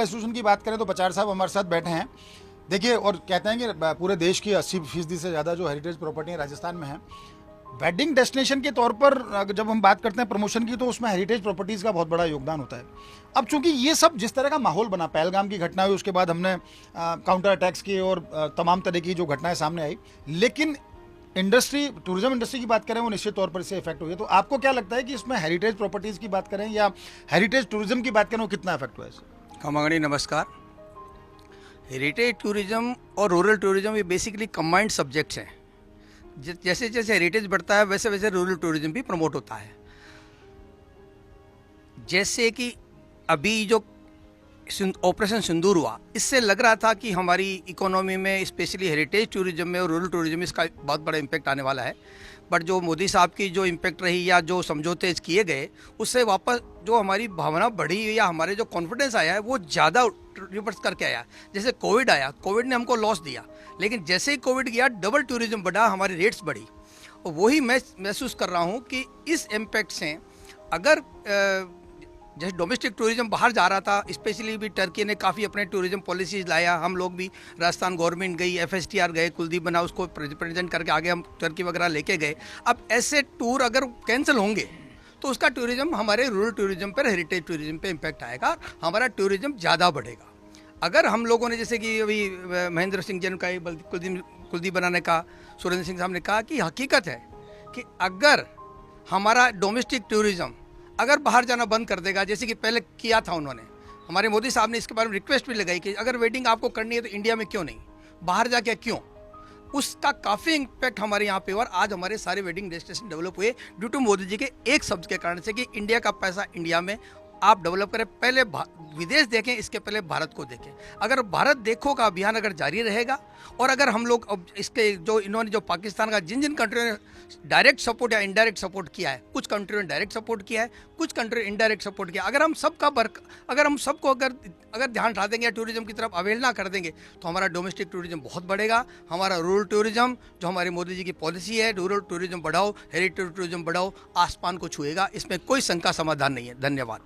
Association की बात करें तो बचार साहब हमारे साथ बैठे हैं। देखिए, और कहते हैं कि पूरे देश की 80% से ज़्यादा जो हेरिटेज प्रॉपर्टी राजस्थान में है। वेडिंग डेस्टिनेशन के तौर पर जब हम बात करते हैं प्रमोशन की, तो उसमें हेरिटेज प्रॉपर्टीज़ का बहुत बड़ा योगदान होता है। अब चूंकि ये सब जिस तरह का माहौल बना, पहलगाम की घटना हुई, उसके बाद हमने काउंटर अटैक्स किए और तमाम तरह की जो घटनाएं सामने आई, लेकिन इंडस्ट्री, टूरिज्म इंडस्ट्री की बात करें वो निश्चित तौर पर इससे इफेक्ट हुई है। तो आपको क्या लगता है कि इसमें हेरिटेज प्रॉपर्टीज़ की बात करें या हेरिटेज टूरिज्म की बात करें, वो कितना इफेक्ट हुआ है इससे? खमागणी नमस्कार। हेरिटेज टूरिज्म और रूरल टूरिज्म ये बेसिकली कंबाइंड सब्जेक्ट्स हैं। जैसे जैसे हेरिटेज बढ़ता है वैसे वैसे रूरल टूरिज्म भी प्रमोट होता है। जैसे कि अभी जो ऑपरेशन सिंदूर हुआ, इससे लग रहा था कि हमारी इकोनॉमी में, स्पेशली हेरिटेज टूरिज्म में और रूरल टूरिज्म में इसका बहुत बड़ा इम्पैक्ट आने वाला है। बट जो मोदी साहब की जो इम्पैक्ट रही या जो समझौते किए गए, उससे वापस जो हमारी भावना बढ़ी या हमारे जो कॉन्फिडेंस आया है वो ज़्यादा रिवर्स करके आया। जैसे कोविड आया, कोविड ने हमको लॉस दिया, लेकिन जैसे ही कोविड गया डबल टूरिज्म बढ़ा, हमारी रेट्स बढ़ी। और वही मैं महसूस कर रहा हूँ कि इस इम्पैक्ट से अगर जैसे डोमेस्टिक टूरिज्म बाहर जा रहा था, स्पेशली भी टर्की ने काफ़ी अपने टूरिज्म पॉलिसीज़ लाया। हम लोग भी, राजस्थान गवर्नमेंट गई, FSTR गए, कुलदीप बना, उसको प्रेजेंट करके आगे हम टर्की वगैरह लेके गए। अब ऐसे टूर अगर कैंसिल होंगे तो उसका टूरिज्म हमारे रूरल टूरिज्म पर, हेरिटेज टूरिज्म पे इम्पैक्ट आएगा, हमारा टूरिज्म ज़्यादा बढ़ेगा। अगर हम लोगों ने, जैसे कि अभी महेंद्र सिंह जी ने कहा, कुलदीप बना ने कहा, सुरेंद्र सिंह साहब ने कहा कि हकीकत है कि अगर हमारा डोमेस्टिक टूरिज्म अगर बाहर जाना बंद कर देगा, जैसे कि पहले किया था उन्होंने, हमारे मोदी साहब ने इसके बारे में रिक्वेस्ट भी लगाई कि अगर वेडिंग आपको करनी है तो इंडिया में क्यों नहीं, बाहर जाके क्यों, उसका काफ़ी इम्पैक्ट हमारे यहाँ पे हुआ। और आज हमारे सारे वेडिंग डेस्टिनेशन डेवलप हुए ड्यू टू मोदी जी के एक शब्द के कारण से कि इंडिया का पैसा इंडिया में आप डेवलप करें। पहले विदेश देखें, इसके पहले भारत को देखें। अगर भारत देखो का अभियान अगर जारी रहेगा, और अगर हम लोग अब इसके जो इन्होंने जो पाकिस्तान का जिन जिन कंट्रियों ने डायरेक्ट सपोर्ट या इनडायरेक्ट सपोर्ट किया है, कुछ कंट्रियों ने डायरेक्ट सपोर्ट किया है, कुछ कंट्री इनडायरेक्ट सपोर्ट किया, अगर हम सबका अगर हम सबको अगर ध्यान हटा देंगे या टूरिज्म की तरफ अवहेलना कर देंगे, तो हमारा डोमेस्टिक टूरिज्म बहुत बढ़ेगा। हमारा रूरल टूरिज्म, जो हमारे मोदी जी की पॉलिसी है, रूरल टूरिज्म बढ़ाओ, हेरिटेज टूरिज्म बढ़ाओ, आसमान को छुएगा। इसमें कोई शंका समाधान नहीं है। धन्यवाद।